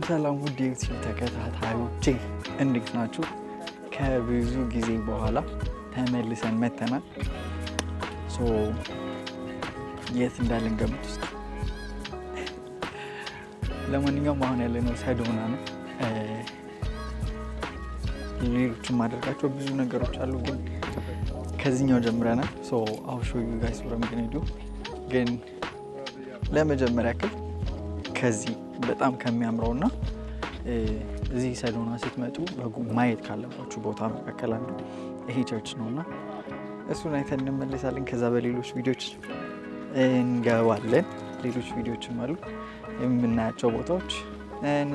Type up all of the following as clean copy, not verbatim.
ሰላም ውድ የዩቲዩብ ተከታታዮቼ እንዴት ናችሁ? ከብዙ ጊዜ በኋላ ተመልሰን መተናል። የት እንዳለን ገምቱ እስኪ። ለማንኛውም አሁን ያለነው ሰዶና ነው። ሌሎችም ማድረጋቸው ብዙ ነገሮች አሉ፣ ግን ከዚህኛው ጀምረናል። I'll show you guys what I'm gonna do። ግን ለመጀመሪያ ያክል ከዚህ በጣም ከሚያምረውና እዚህ ሰዶና ስትመጡ ማየት ካለባችሁ ቦታ መካከል አንዱ ይሄ ቸርች ነውና እሱን አይተን እንመለሳለን። ከዛ በሌሎች ቪዲዮዎች እንገባለን። ሌሎች ቪዲዮዎችም አሉ የምናያቸው ቦታዎች፣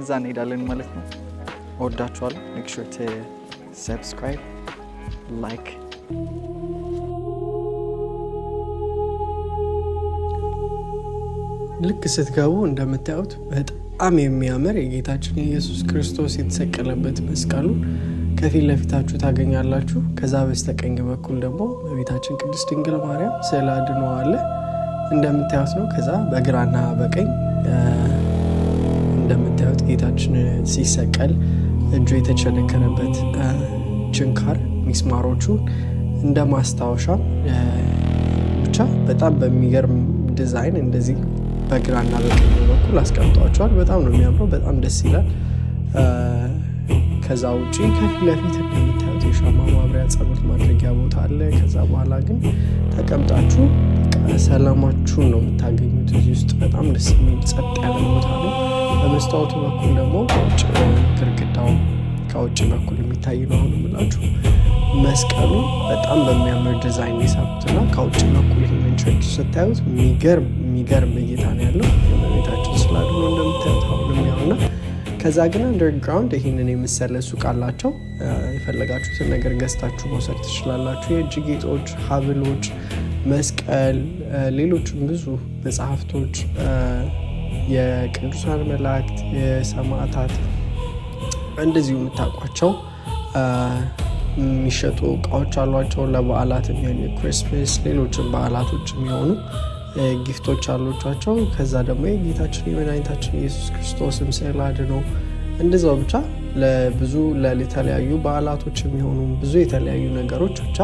እዛ እንሄዳለን ማለት ነው። ወዳችኋለሁ። make sure to subscribe, like። ልክ ስትገቡ እንደምታዩት በጣም የሚያምር የጌታችን የኢየሱስ ክርስቶስ የተሰቀለበት መስቀሉን ከፊት ለፊታችሁ ታገኛላችሁ። ከዛ በስተቀኝ በኩል ደግሞ በቤታችን ቅድስት ድንግል ማርያም ስዕለ አድኅኖ አለ እንደምታዩት ነው። ከዛ በግራና በቀኝ እንደምታዩት ጌታችን ሲሰቀል እጁ የተቸነከረበት ችንካር ሚስማሮቹ እንደ ማስታወሻ ብቻ በጣም በሚገርም ዲዛይን እንደዚህ በግራና በቀኝ በኩል አስቀምጧቸዋል። በጣም ነው የሚያምረው፣ በጣም ደስ ይላል። ከዛ ውጪ ከፊት ለፊት እንደምታዩት የሻማ ማብሪያ ጸሎት ማድረጊያ ቦታ አለ። ከዛ በኋላ ግን ተቀምጣችሁ ሰላማችሁን ነው የምታገኙት እዚህ ውስጥ። በጣም ደስ የሚል ጸጥ ያለ ቦታ ነው። በመስታወቱ በኩል ደግሞ ከውጭ ግድግዳው ከውጭ በኩል የሚታይ ነው። አሁን የምላችሁ መስቀሉ በጣም በሚያምር ዲዛይን የሳቡትና ከውጭ በኩል ይህንን ቸርች ስታዩት የሚገርም እይታ ነው ያለው። ቤታችን ስዕለ አድኅኖ እንደምታዩት አሁንም ያውና ከዛ ግን አንደርግራውንድ ይህንን የመሰለ ሱቅ አላቸው። የፈለጋችሁትን ነገር ገዝታችሁ መውሰድ ትችላላችሁ። የእጅ ጌጦች፣ ሀብሎች፣ መስቀል፣ ሌሎችም ብዙ መጽሐፍቶች፣ የቅዱሳን መላእክት፣ የሰማዕታት እንደዚሁ የምታውቋቸው የሚሸጡ እቃዎች አሏቸው። ለበዓላት የሚሆኑ የክሪስማስ ሌሎችም በዓላቶች የሚሆኑ ጊፍቶች አሏቸው። ከዛ ደግሞ የጌታችን የመድኃኒታችን ኢየሱስ ክርስቶስም ስዕለ አድኅኖ እንደዛው ብቻ ለብዙ ለተለያዩ በዓላቶች የሚሆኑ ብዙ የተለያዩ ነገሮች ብቻ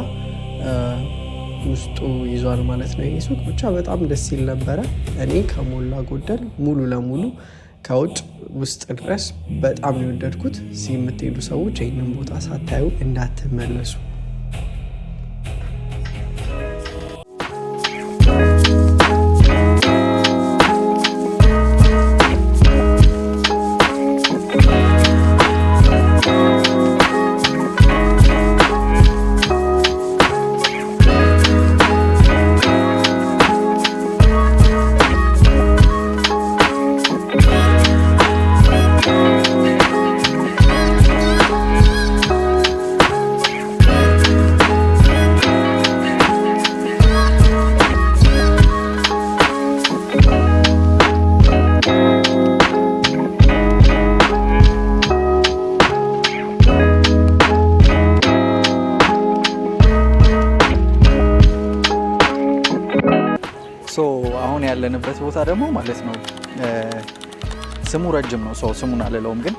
ውስጡ ይዟል ማለት ነው። ይህ ሱቅ ብቻ በጣም ደስ ይል ነበረ። እኔ ከሞላ ጎደል ሙሉ ለሙሉ ከውጭ ውስጥ ድረስ በጣም ነው የወደድኩት። እዚህ የምትሄዱ ሰዎች ይህንን ቦታ ሳታዩ እንዳትመለሱ። አሁን ያለንበት ቦታ ደግሞ ማለት ነው ስሙ ረጅም ነው። ስሙን አልለውም፣ ግን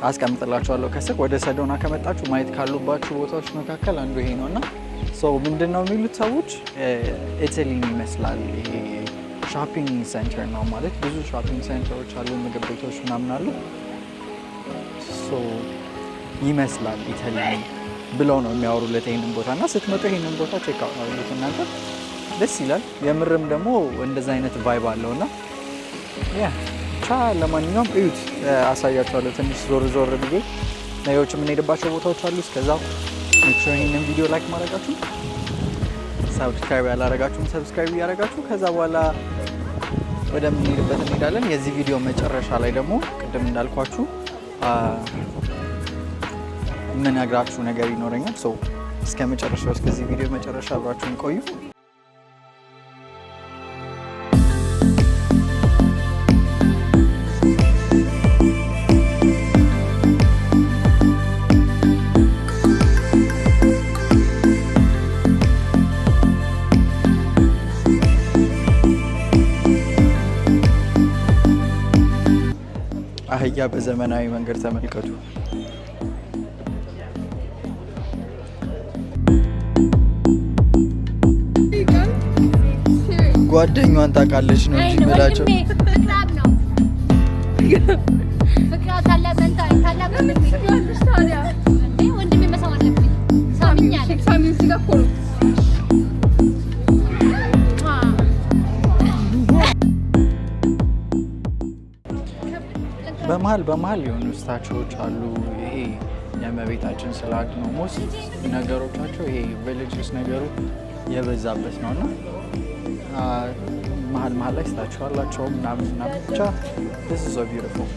አስቀምጥላችኋለሁ ከስር። ወደ ሰዶና ከመጣችሁ ማየት ካሉባችሁ ቦታዎች መካከል አንዱ ይሄ ነውና ምንድን ነው የሚሉት ሰዎች ኢታሊን ይመስላል። ይሄ ሾፒንግ ሴንተር ነው ማለት ብዙ ሾፒንግ ሴንተሮች አሉ፣ ምግብ ቤቶች ምናምን አሉ። ይመስላል ኢታሊ ብለው ነው የሚያወሩለት ይሄንን ቦታና ስትመጡ ይሄንን ቦታ ቼክ አውት አድርጉት እናንተ። ደስ ይላል የምርም ደግሞ እንደዛ አይነት ቫይብ አለውና ብቻ ለማንኛውም እዩት፣ አሳያችኋለሁ ትንሽ ዞር ብዬ። ሌሎች የምንሄድባቸው ቦታዎች አሉ። እስከዛው ሜክ ሹር ይሄንን ቪዲዮ ላይክ ማድረጋችሁ፣ ሰብስክራይብ ያላረጋችሁም ሰብስክራይብ እያረጋችሁ ከዛ በኋላ ወደምንሄድበት እንሄዳለን። የዚህ ቪዲዮ መጨረሻ ላይ ደግሞ ቅድም እንዳልኳችሁ የምነግራችሁ ነገር ይኖረኛል። እስከ መጨረሻው እስከዚህ ቪዲዮ መጨረሻ አብራችሁን ቆዩ። አህያ ራያ በዘመናዊ መንገድ ተመልከቱ። ጓደኛዋን ታውቃለች ነው እንጂ ብላቸው በመሀል የሆኑ ስታቹዎች አሉ። ይሄ የእመቤታችን ስዕላት ነው። ሞስት ነገሮቻቸው ይሄ ሪሊጂየስ ነገሩ የበዛበት ነው እና መሀል ላይ ስታቹ አላቸው ምናምን ብቻ this is so beautiful።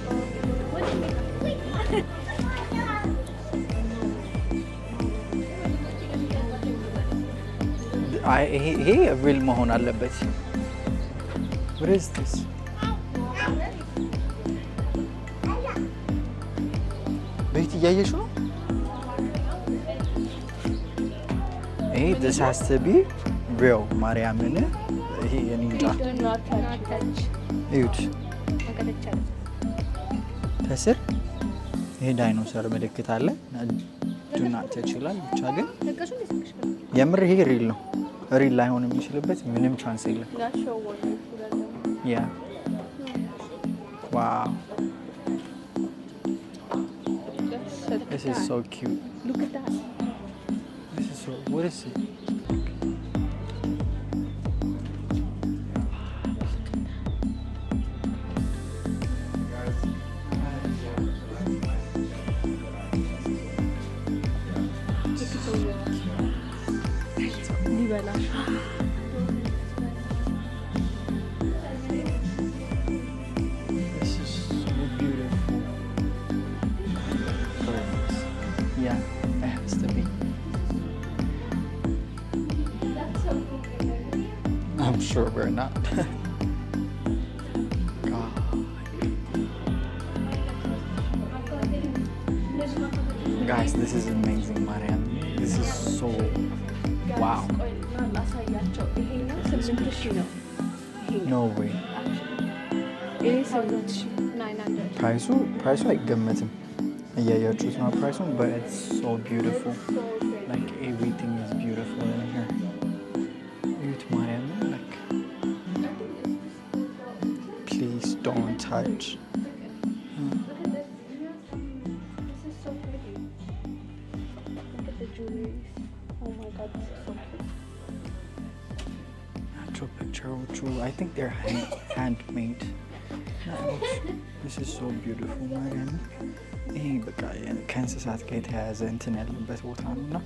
ይሄ ሪል መሆን አለበት። what is this? ቤት እያየሽ ነው። ይሄ this has to be real ማርያምን። ይሄ የኔ እንጃ እዩት ከስር ይሄ ዳይኖሰር ምልክት አለ። ዱናት ይችላል ብቻ ግን የምር ይሄ ሪል ነው። ሪል ላይሆን የሚችልበት ምንም ቻንስ የለም። ያ ዋው this is so cute. Look at that. This is so, what is it? I'm sure we're not. God. Guys, this is amazing, Mariam. This is so wow. No way. ፕራይሱ አይገመትም። እያያችሁት ነው ፕራይሱን but it's so beautiful. Like everything is beautiful in here. Please don't touch. This is so pretty. Look at the jewelry. Oh my god, this is so pretty. Natural picture, I think they're handmade. This is so beautiful, Mariam. ይሄ በቃ ከእንስሳት ጋር የተያያዘ እንትን ያለበት ቦታ ነው እና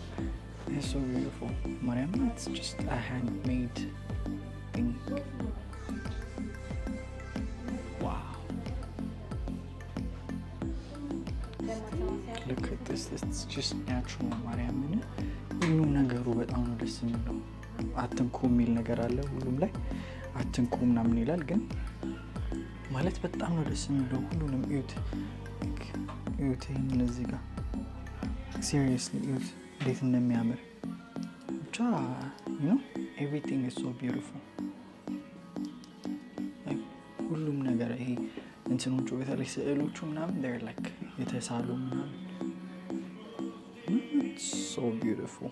it's so beautiful, Mariam. It's just a handmade thing. Wow. Look at this. It's just natural, Mariam. ሁሉም ነገሩ በጣም ነው ደስ የሚለው። አትንኩ የሚል ነገር አለ ሁሉም ላይ አትንኩ ምናምን ይላል፣ ግን ማለት በጣም ነው ደስ የሚለው። ሁሉንም እዩት እዩት። ይሄን እዚህ ጋር seriously እዩት እንዴት እንደሚያምር ብቻ you know everything is so beautiful. like ሁሉም ነገር ይሄ እንትኖቹ በተለይ ስዕሎቹ ምናምን they're like የተሳሉ ምናምን it's so beautiful.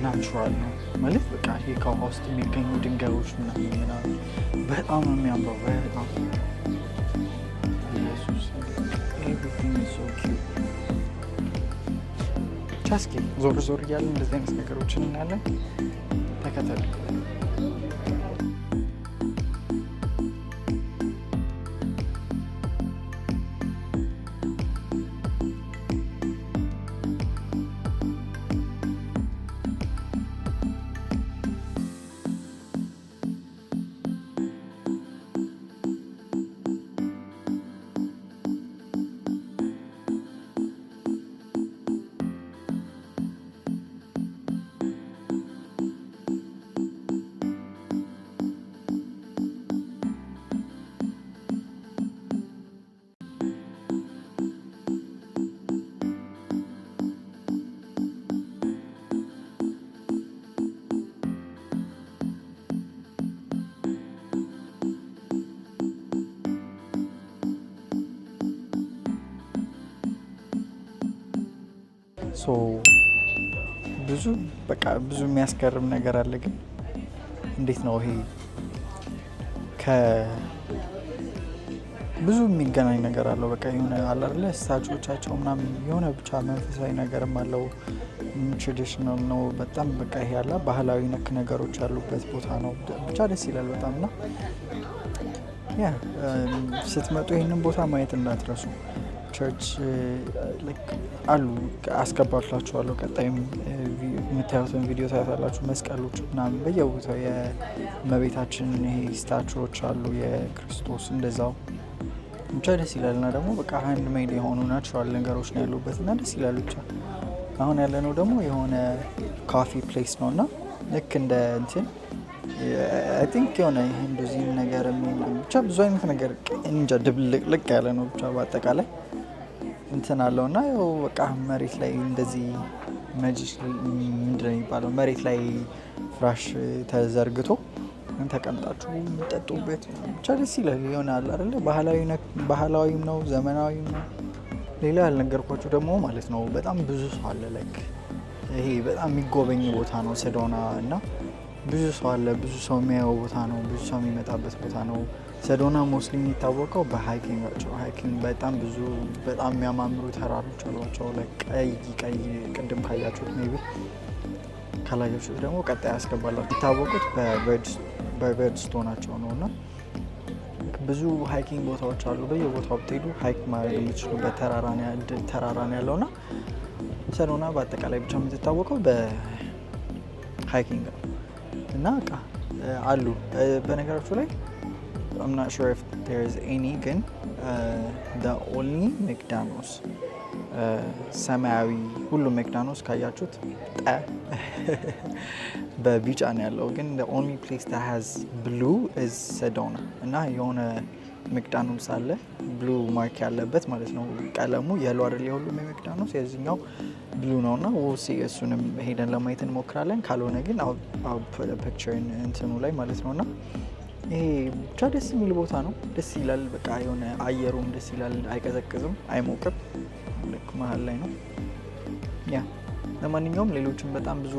ናቹራል ነው ማለት በቃ ይሄ ከውሃ ውስጥ የሚገኙ ድንጋዮች ምናምን በጣም ነው የሚያምረው። በጣም ኢየሱስ ኤቭሪቲንግ ኢዝ ሶ ኪዩት። ቻስኪ ዞር ዞር እያለን እንደዚህ አይነት ነገሮችን እናያለን። ተከተል። ብዙ የሚያስገርም ነገር አለ። ግን እንዴት ነው ይሄ ብዙ የሚገናኝ ነገር አለው። በቃ የሆነ አለ አይደለ ስታቹዎቻቸው ምናምን የሆነ ብቻ መንፈሳዊ ነገርም አለው። ትራዲሽናል ነው በጣም በቃ ይሄ ያለ ባህላዊ ነክ ነገሮች ያሉበት ቦታ ነው። ብቻ ደስ ይላል በጣም እና ስትመጡ ይህንን ቦታ ማየት እንዳትረሱ። ቸርች አሉ አስገባላችኋለሁ። ቀጣይም የምታዩትን ቪዲዮ ታያታላችሁ። መስቀሎች ምናምን በየቦታው የእመቤታችን ይሄ ስታቹዎች አሉ፣ የክርስቶስ እንደዛው ብቻ ደስ ይላል። እና ደግሞ በቃ ሃንድ ሜድ የሆኑ ናቹራል ነገሮች ነው ያሉበት እና ደስ ይላል። ብቻ አሁን ያለነው ደግሞ የሆነ ካፌ ፕሌስ ነው እና ልክ እንደ እንትን አይ ቲንክ የሆነ እንደዚህ ነገር ብቻ ብዙ አይነት ነገር እንጃ ድብልቅልቅ ያለ ነው። ብቻ በአጠቃላይ እንትን አለው እና ያው በቃ መሬት ላይ እንደዚህ ምንድን ነው የሚባለው መሬት ላይ ፍራሽ ተዘርግቶ ተቀምጣችሁ የምጠጡበት ብቻ ደስ ይላል። ይሆናል አይደለ? ባህላዊም ነው ዘመናዊም ነው። ሌላ ያልነገርኳችሁ ደግሞ ማለት ነው በጣም ብዙ ሰው አለ። ይሄ በጣም የሚጎበኝ ቦታ ነው ሰዶና እና ብዙ ሰው አለ። ብዙ ሰው የሚያየው ቦታ ነው። ብዙ ሰው የሚመጣበት ቦታ ነው። ሰዶና ሞስሊ የሚታወቀው በሃይኪንጋቸው። ሃይኪንግ በጣም ብዙ በጣም የሚያማምሩ ተራሮች አሏቸው። ቀይ ቅድም ካያችሁት ሜቢ ካላያችሁት ደግሞ ቀጣይ ያስገባላችሁ። የሚታወቁት በቨርጅስቶናቸው ነው እና ብዙ ሃይኪንግ ቦታዎች አሉ። በየቦታው ብትሄዱ ሃይክ ማድረግ የምትችሉበት ተራራ ነው ያለው እና ሰዶና በአጠቃላይ ብቻ የምትታወቀው በሃይኪንግ ነው እና በቃ አሉ። በነገራችሁ ላይ I'm not sure if there's any ግን the only ሜክዳኖስ ሰማያዊ ሁሉም ሜክዳኖስ ካያችሁት በቢጫ ነው ያለው። ግን the only place that has blue is ሰዶና እና የሆነ ሜክዳኖስ አለ ብሉ ማርክ ያለበት ማለት ነው። ቀለሙ የሎ አይደል የሁሉም ሜክዳኖስ የዚህኛው ብሉ ነው እና ውሲ እሱንም ሄደን ለማየት እንሞክራለን። ካልሆነ ግን ፒክቸር እንትኑ ላይ ማለት ነው እና ይሄ ብቻ ደስ የሚል ቦታ ነው። ደስ ይላል። በቃ የሆነ አየሩም ደስ ይላል። አይቀዘቅዝም፣ አይሞቅም፣ ልክ መሀል ላይ ነው። ለማንኛውም ሌሎችም በጣም ብዙ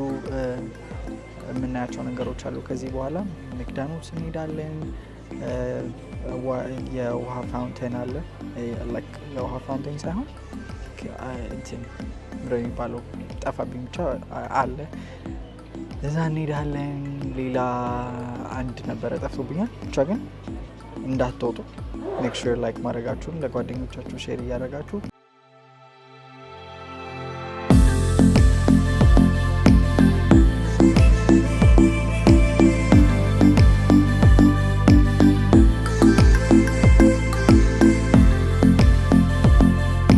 የምናያቸው ነገሮች አሉ። ከዚህ በኋላ ሜክዳኖስ እንሄዳለን። የውሃ ፋውንቴን አለ። የውሃ ፋውንቴን ሳይሆን እንትን ምንድን ነው የሚባለው ጠፋብኝ፣ ብቻ አለ እዛ እንሄዳለን። ሌላ አንድ ነበረ ጠፍቶብኛል። ብቻ ግን እንዳትወጡ ሜክ ሹር ላይክ ማድረጋችሁን ለጓደኞቻችሁ ሼር እያደረጋችሁ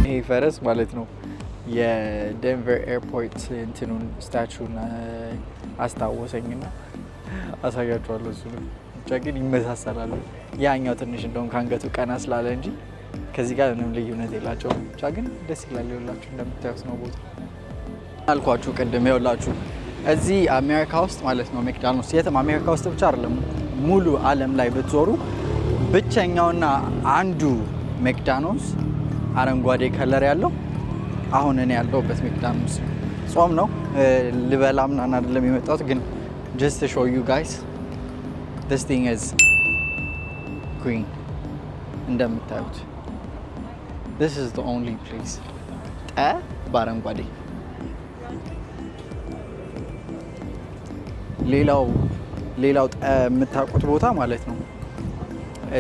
ይሄ ፈረስ ማለት ነው የዴንቨር ኤርፖርት እንትኑን ስታቹን አስታወሰኝና አሳያችኋለሁ። እሱ ብቻ ግን ይመሳሰላሉ። ያኛው ትንሽ እንደውም ከአንገቱ ቀና ስላለ እንጂ ከዚህ ጋር ምንም ልዩነት የላቸውም። ብቻ ግን ደስ ይላል። ይኸውላችሁ እንደምታዩት ነው ቦታ አልኳችሁ ቅድም። ይኸውላችሁ እዚህ አሜሪካ ውስጥ ማለት ነው ሜክዳኖስ የትም አሜሪካ ውስጥ ብቻ አይደለም ሙሉ ዓለም ላይ ብትዞሩ ብቸኛውና አንዱ ሜክዳኖስ አረንጓዴ ከለር ያለው አሁን እኔ ያለሁበት ሜክዳኖስ ጾም ነው ልበላ ምናምን አይደለም የመጣሁት ግን just to show you guys this thing is green እንደምታዩት this is the only place በአረንጓዴ ሌላው የምታውቁት ቦታ ማለት ነው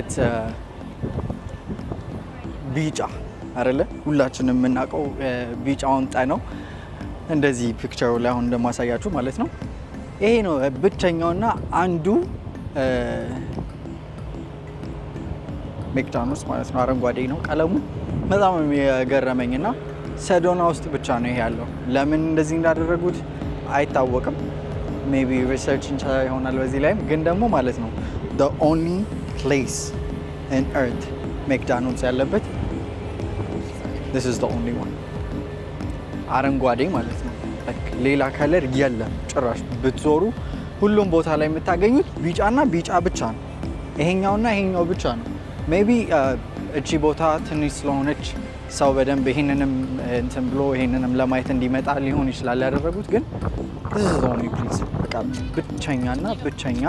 it's ቢጫ አይደለ ሁላችንም የምናውቀው ቢጫውን ነው እንደዚህ ፒክቸሩ ላይ አሁን እንደማሳያችሁ ማለት ነው ይሄ ነው ብቸኛውና አንዱ ሜክዳኖስ ማለት ነው አረንጓዴ ነው ቀለሙ በጣም የገረመኝና ሰዶና ውስጥ ብቻ ነው ይሄ ያለው ለምን እንደዚህ እንዳደረጉት አይታወቅም ሜቢ ሪሰርች ይሆናል በዚህ ላይም ግን ደግሞ ማለት ነው the only place in earth ሜክዳኖስ ያለበት this is the only one አረንጓዴ ማለት ነው ሌላ ከለር የለም ጭራሽ ብትዞሩ ሁሉም ቦታ ላይ የምታገኙት ቢጫና ቢጫ ብቻ ነው ይሄኛውና ይሄኛው ብቻ ነው ሜቢ እቺ ቦታ ትንሽ ስለሆነች ሰው በደንብ ይሄንንም እንትን ብሎ ይሄንንም ለማየት እንዲመጣ ሊሆን ይችላል ያደረጉት ግን this is the only place በቃ ብቸኛ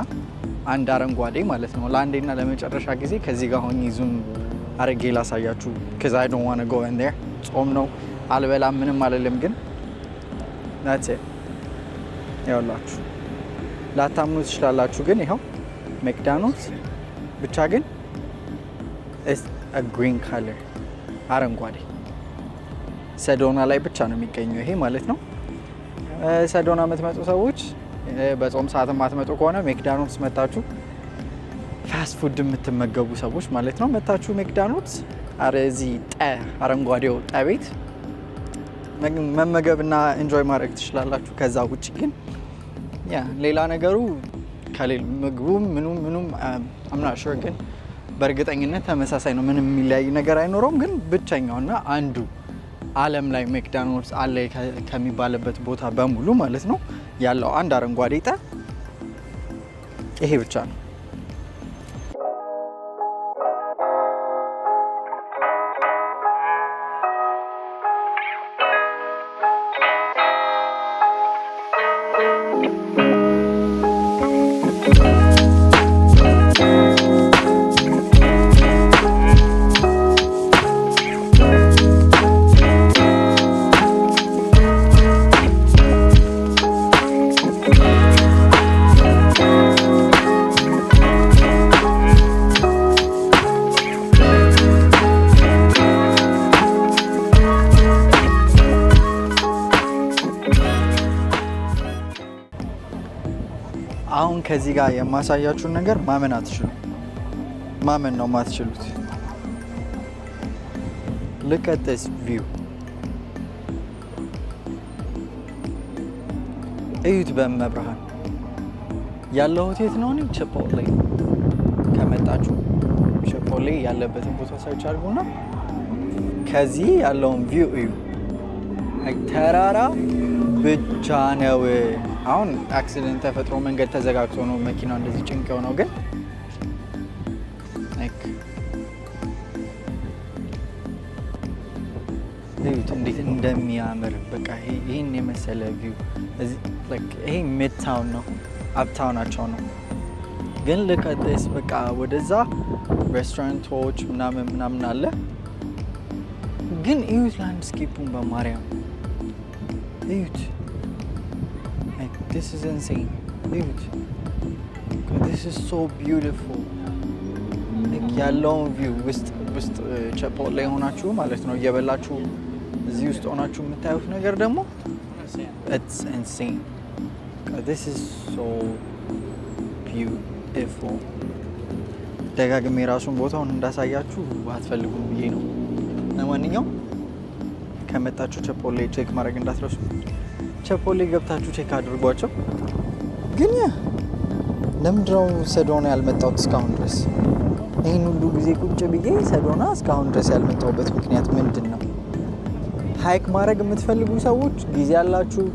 አንድ አረንጓዴ ማለት ነው ለአንዴና ለመጨረሻ ጊዜ ከዚህ ጋር ሆኜ ዙም አረጌ ላሳያችሁ because I don't want to go in there ጾም ነው አልበላም ምንም አልልም ግን that's it ያውላችሁ ላታምኑ ትችላላችሁ ግን ይሄው ሜክዳኖስ ብቻ ግን is a green color አረንጓዴ ሰዶና ላይ ብቻ ነው የሚገኘው ይሄ ማለት ነው ሰዶና የምትመጡ ሰዎች በጾም ሰዓት የማትመጡ ከሆነ ሜክዳኖስ መታችሁ ፋስት ፉድ የምትመገቡ ሰዎች ማለት ነው መታችሁ ሜክዳኖስ እዚህ አረንጓዴው ቤት መመገብና ኢንጆይ ማድረግ ትችላላችሁ ከዛ ውጪ ግን ያ ሌላ ነገሩ ከሌላ ምግቡ ምኑም I'm not sure ግን በእርግጠኝነት ተመሳሳይ ነው ምንም የሚለያይ ነገር አይኖረውም ግን ብቸኛውና አንዱ ዓለም ላይ ሜክዳኖስ አለ ከሚባልበት ቦታ በሙሉ ማለት ነው ያለው አንድ አረንጓዴ ይሄ ብቻ ነው አሁን ከዚህ ጋር የማሳያችሁን ነገር ማመን አትችሉም ማመን ነው ማትችሉት look at this view እዩት በመብርሃን ያለሁት የት ነው እኔ ቺፖሌ ከመጣችሁ ቺፖሌ ያለበትን ቦታ ሰርች አድርጉና ከዚህ ያለውን ቪው እዩ ተራራ ብቻ ነው አሁን አክሲደንት ተፈጥሮ መንገድ ተዘጋግቶ ነው መኪናው እንደዚህ ጭንቅ ነው ግን ላይክ እዩት እንዴት እንደሚያምር በቃ ይሄን የመሰለ ቪው እዚህ ላይክ ይሄ ሚድታውን ነው አፕታውናቸው ነው ግን ለከተስ በቃ ወደዛ ሬስቶራንቶች ምናምን አለ ግን እዩት ላንድስኬፑን በማርያም እዩት this is insane dude this is so beautiful ያለውን ቪው ውስጥ ቺፖሌ ላይ ሆናችሁ ማለት ነው እየበላችሁ እዚህ ውስጥ ሆናችሁ የምታዩት ነገር ደግሞ it's insane this is so beautiful ደጋግሜ ራሱን ቦታውን እንዳሳያችሁ አትፈልጉም ብዬ ነው ለማንኛውም ከመጣችሁ ቺፖሌ ቼክ ማድረግ እንዳትረሱ ቺፖሌ ገብታችሁ ቼክ አድርጓቸው ግን ለምንድነው ሰዶና ያልመጣሁት እስካሁን ድረስ ይሄን ሁሉ ጊዜ ቁጭ ብዬ ሰዶና እስካሁን ድረስ ያልመጣሁበት ምክንያት ምንድነው ሃይክ ማድረግ የምትፈልጉ ሰዎች ጊዜ ያላችሁ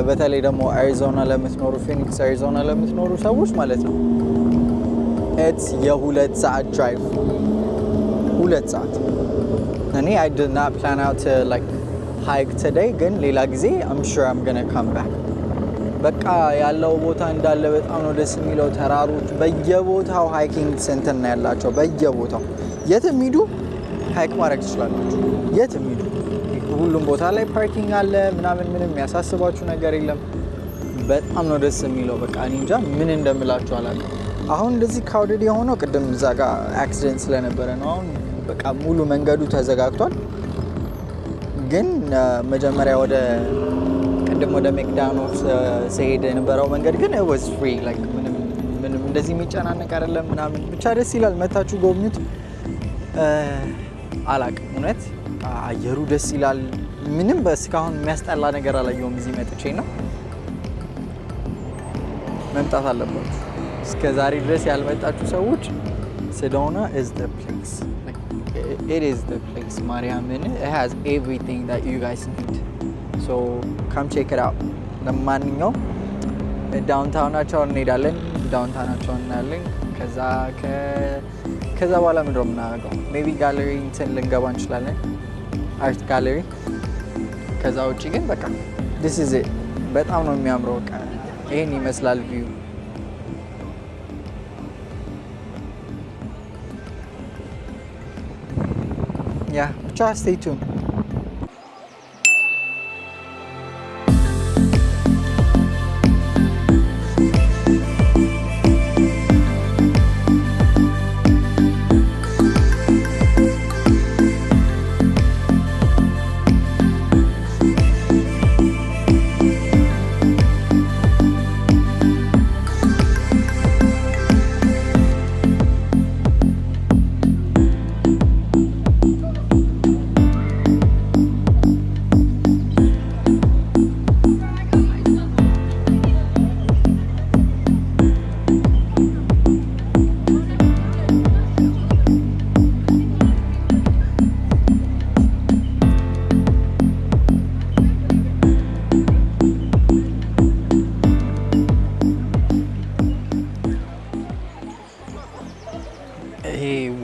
በተለይ ደግሞ አሪዞና ለምትኖሩ ፊኒክስ አሪዞና ለምትኖሩ ሰዎች ማለት ነው it's የ2 ሰዓት ድራይቭ 2 ሰዓት እኔ I did not plan out to like hike today ግን ሌላ ጊዜ I'm sure I'm gonna come back በቃ ያለው ቦታ እንዳለ በጣም ነው ደስ የሚለው ተራሮች በየቦታው ሃይኪንግ ሴንተር ነው ያላቸው በየቦታው የትም ሂዱ ሃይክ ማድረግ ትችላላችሁ የትም ሂዱ ሁሉም ቦታ ላይ ፓርኪንግ አለ ምናምን ምንም የሚያሳስባችሁ ነገር የለም በጣም ነው ደስ የሚለው በቃ እኔ እንጃ ምን እንደምላችሁ አላውቅም አሁን እንደዚህ ካውደድ የሆነው ቅድም እዛ ጋር አክሲደንት ስለነበረ ነው አሁን በቃ ሙሉ መንገዱ ተዘጋግቷል ግን መጀመሪያ ወደ ቅድም ወደ ሜክዳኖስ ሲሄድ የነበረው መንገድ ግን it was free like ምንም እንደዚህ የሚጨናነቅ አይደለም ምናምን ብቻ ደስ ይላል መታችሁ ጎብኙት አላውቅም እውነት አየሩ ደስ ይላል ምንም በስካሁን የሚያስጠላ ነገር አላየሁም እዚህ መጥቼ ነው መምጣት አለባችሁ እስከ ዛሬ ድረስ ያልመጣችሁ ሰዎች Sedona is the place like it is the place Mariamin it has everything that you guys need so come check it out ለማንኛውም ዳውንታውናቸውን እንሄዳለን ዳውንታውናቸውን እናያለን ከዛ በኋላ ምንድን ነው የምናደርገው ሜቢ ጋለሪ እንትን ልንገባ እንችላለን አርት ጋለሪ ከዛ ውጭ ግን በቃ this is it በጣም ነው የሚያምረው በቃ ይሄን ይመስላል ቪው ያ ብቻ stay tuned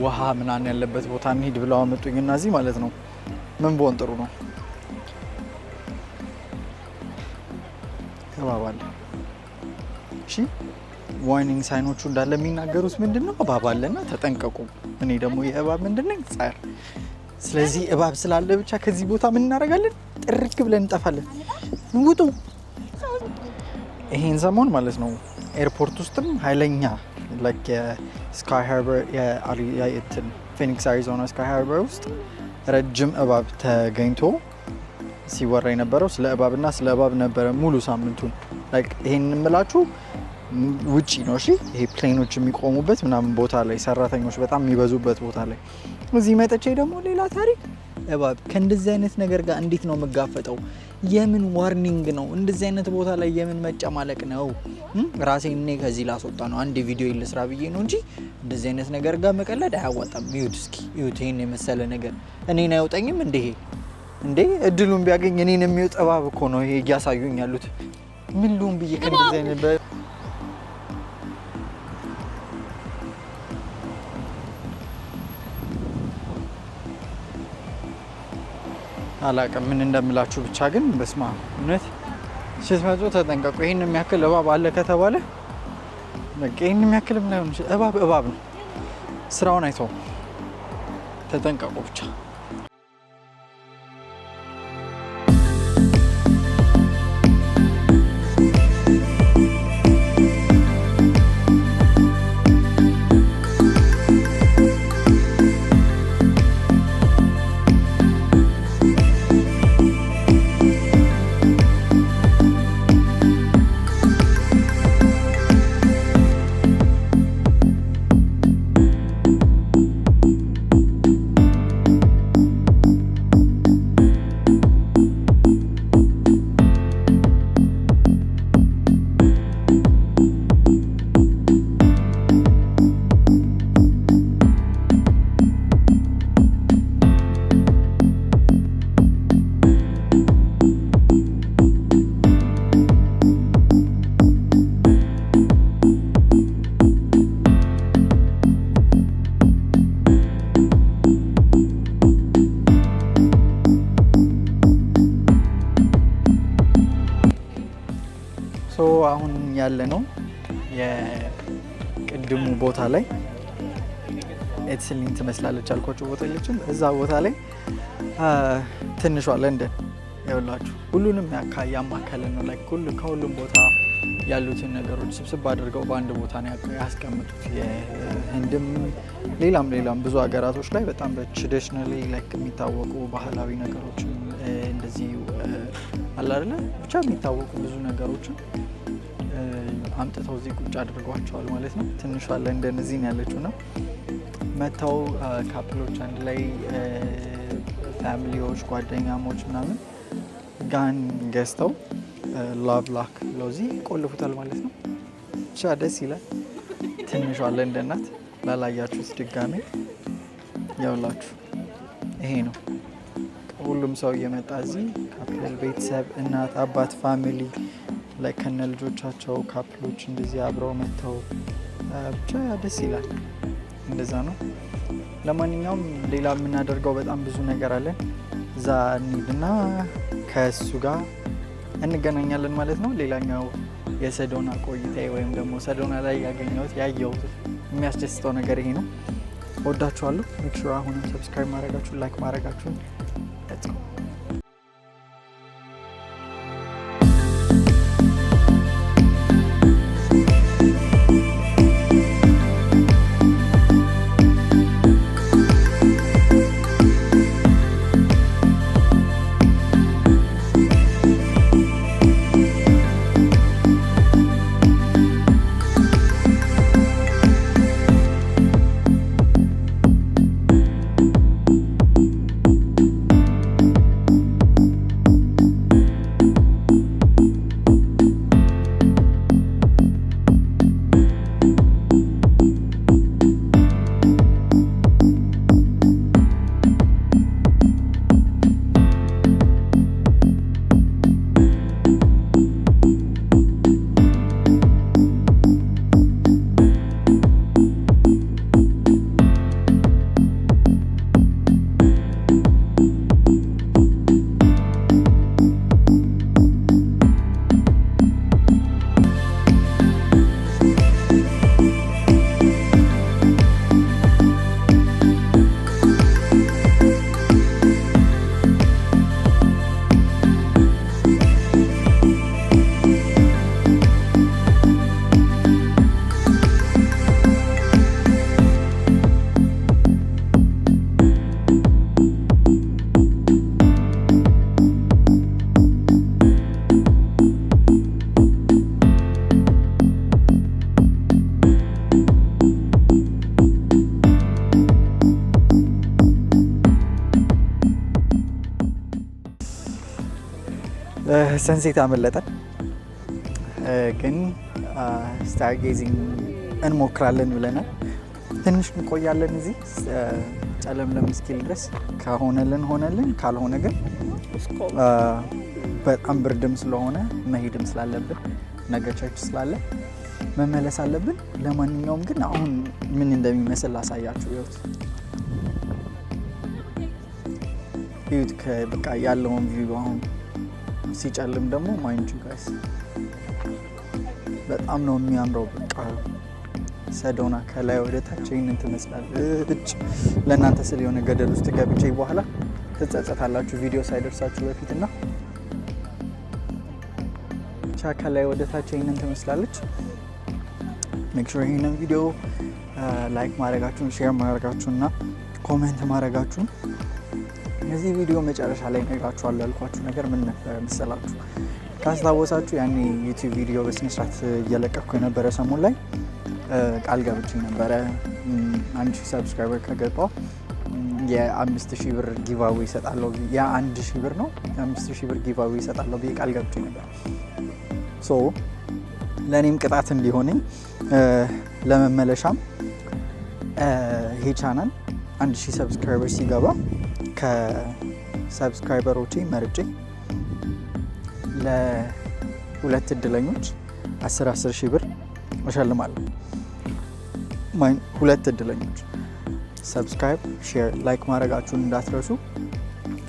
ውሃ ምናምን ያለበት ቦታ እንሂድ ብለው አመጡኝና እዚህ ማለት ነው ምን ቦን ጥሩ ነው ከባባል እሺ ዋርኒንግ ሳይኖቹ እንዳለ የሚናገሩት ምንድነው እባብ አለና ተጠንቀቁ እኔ ደግሞ የእባብ ምንድነው ጻር ስለዚህ እባብ ስላለ ብቻ ከዚህ ቦታ ምን እናደርጋለን ጥርቅ ብለን እንጠፋለን ውጡ ይሄን ሰሞን ማለት ነው ኤርፖርት ውስጥም ኃይለኛ like Sky Harbor ፊኒክስ አሪዞና ስካይ ሃርበር ውስጥ ረጅም እባብ ተገኝቶ ሲወራ የነበረው ስለ እባብና ስለ እባብ ነበረ ሙሉ ሳምንቱን like ይሄን እንምላችሁ ውጪ ነው እሺ ይሄ ፕሌኖች የሚቆሙበት ምናምን ቦታ ላይ ሰራተኞች በጣም የሚበዙበት ቦታ ላይ እዚህ መጥቼ ደግሞ ሌላ ታሪክ እባብ ከእንደዚህ አይነት ነገር ጋር እንዴት ነው መጋፈጠው የምን ዋርኒንግ ነው እንደዚህ አይነት ቦታ ላይ የምን መጨማለቅ ነው ራሴን እኔ ከዚህ ላስወጣ ነው አንድ ቪዲዮ ይልስራ ብዬ ነው እንጂ እንደዚህ አይነት ነገር ጋር መቀለድ አያዋጣም ይሁት እስኪ ይሁት ይሄን የመሰለ ነገር እኔን አይወጣኝም እንዴ እድሉን ቢያገኝ እኔን የሚወጣ እባብ እኮ ነው ይሄ እያሳዩኝ ያሉት ምን ሉም ብዬ ከእንደዚህ አይነት አላውቅም ምን እንደምላችሁ ብቻ ግን በስማ እውነት ስትመጡ ተጠንቀቁ ይሄን የሚያክል እባብ አለ ከተባለ በቃ ይሄን የሚያክል ምናምን እባብ ነው ስራውን አይተው ተጠንቀቁ ብቻ አሁን ያለ ነው የቅድሙ ቦታ ላይ ኤትስሊን ትመስላለች አልኳችሁ ቦታ የለችም። እዛ ቦታ ላይ ትንሿ ለንደን ይኸውላችሁ ሁሉንም ያማከለ ነው። ላይ ከሁሉም ቦታ ያሉትን ነገሮች ስብስብ አድርገው በአንድ ቦታ ነው ያስቀምጡት። የህንድም ሌላም ብዙ ሀገራቶች ላይ በጣም በትራዲሽናሊ ላይክ የሚታወቁ ባህላዊ ነገሮችን እንደዚህ አለ አይደለ ብቻ የሚታወቁ ብዙ ነገሮችን አምጥተው እዚህ ቁጭ አድርጓቸዋል ማለት ነው። ትንሿ ለንደን እዚህ ነው ያለችው ነው መተው ካፕሎች አንድ ላይ ፋሚሊዎች ጓደኛሞች ምናምን ጋን ገዝተው ላቭ ላክ ብለው እዚህ ቆልፉታል ማለት ነው። ብቻ ደስ ይላል። ትንሿ ለንደን ናት። ላላያችሁት ድጋሜ ያውላችሁ ይሄ ነው። ሁሉም ሰው እየመጣ እዚህ ካፕል ቤተሰብ እናት አባት ፋሚሊ ላይ ከነ ልጆቻቸው ካፕሎች እንደዚህ አብረው መጥተው ብቻ ደስ ይላል። እንደዛ ነው። ለማንኛውም ሌላ የምናደርገው በጣም ብዙ ነገር አለን። እዛ እንሂድና ከእሱ ጋር እንገናኛለን ማለት ነው። ሌላኛው የሰዶና ቆይታዬ ወይም ደግሞ ሰዶና ላይ ያየሁት የሚያስደስተው ነገር ይሄ ነው። ወዳችኋለሁ። ሜክ ሹር አሁንም ሰብስክራይብ ማድረጋችሁን ላይክ ማድረጋችሁን ሰንሴት አመለጠን፣ ግን ስታር ጌዚንግ እንሞክራለን ብለናል። ትንሽ እንቆያለን እዚህ ጨለምለም እስኪል ድረስ። ከሆነልን ሆነልን፣ ካልሆነ ግን በጣም ብርድም ስለሆነ መሄድም ስላለብን ነገ ቸርች ስላለ መመለስ አለብን። ለማንኛውም ግን አሁን ምን እንደሚመስል ላሳያችሁ። ይሁት በቃ ያለውን ቪው አሁን ሲጨልም ደግሞ ማይንድ ጋይስ በጣም ነው የሚያምረው። በቃ ሰዶና ከላይ ወደ ታች ይህንን ትመስላለች። ለእናንተ ስል የሆነ ገደል ውስጥ ገብቼ በኋላ ትጸጸታላችሁ ቪዲዮ ሳይደርሳችሁ በፊትና ብቻ ከላይ ወደ ታች ይህንን ትመስላለች። ሜክ ሹር ይህንን ቪዲዮ ላይክ ማድረጋችሁን ሼር ማድረጋችሁንና ኮሜንት ማድረጋችሁን። እዚህ ቪዲዮ መጨረሻ ላይ ነግራችኋለሁ ያልኳችሁ ነገር ምን ነበር መሰላችሁ? ካስታወሳችሁ ያኔ ዩቲዩብ ቪዲዮ በስነስርዓት እየለቀኩ የነበረ ሰሞን ላይ ቃል ገብቼ ነበረ 1000 ሰብስክራይበር ከገባው የ5000 ብር ጊቫዌ ይሰጣለሁ። የ1000 ብር ነው የ5000 ብር ጊቫዌ ይሰጣለሁ ብዬ ቃል ገብቼ ነበር። ሶ ለእኔም ቅጣት እንዲሆነኝ ለመመለሻም ይሄ ቻናል 1000 ሰብስክራይበር ሲገባ ከሰብስክራይበሮቼ መርጬ ለሁለት እድለኞች 10 ሺህ ብር እሸልማለሁ። ሁለት እድለኞች ሰብስክራይብ፣ ሼር፣ ላይክ ማድረጋችሁን እንዳትረሱ።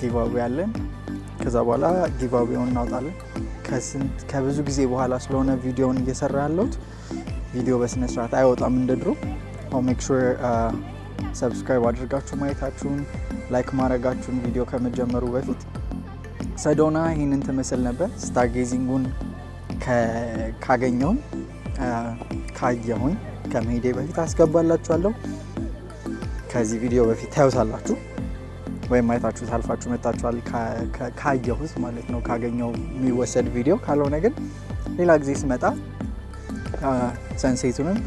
ጊቫዌ ያለን ከዛ በኋላ ጊቫዌውን እናውጣለን። ከብዙ ጊዜ በኋላ ስለሆነ ቪዲዮውን እየሰራ ያለሁት ቪዲዮ በስነ ስርዓት አይወጣም እንደ ድሮ። ሜክ ሹር ሰብስክራይብ አድርጋችሁ ማየታችሁን ላይክ ማድረጋችሁን ቪዲዮ ከመጀመሩ በፊት። ሰዶና ይህንን ትመስል ነበር። ስታርጌዚንጉን ካገኘውን ካየሁኝ ከመሄዴ በፊት አስገባላችኋለሁ። ከዚህ ቪዲዮ በፊት ታዩታላችሁ ወይም ማየታችሁ ታልፋችሁ መጣችኋል ካየሁት ማለት ነው፣ ካገኘው የሚወሰድ ቪዲዮ። ካልሆነ ግን ሌላ ጊዜ ስመጣ ሰንሴቱንም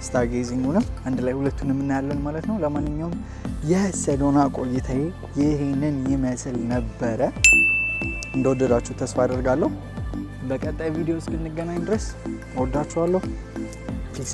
ስታርጌዚንጉንም አንድ ላይ ሁለቱንም እናያለን ማለት ነው። ለማንኛውም የሰዶና ቆይታዬ ይህንን ይመስል ነበረ። እንደወደዳችሁ ተስፋ አደርጋለሁ። በቀጣይ ቪዲዮ እስክንገናኝ ድረስ ወዳችኋለሁ። ፒስ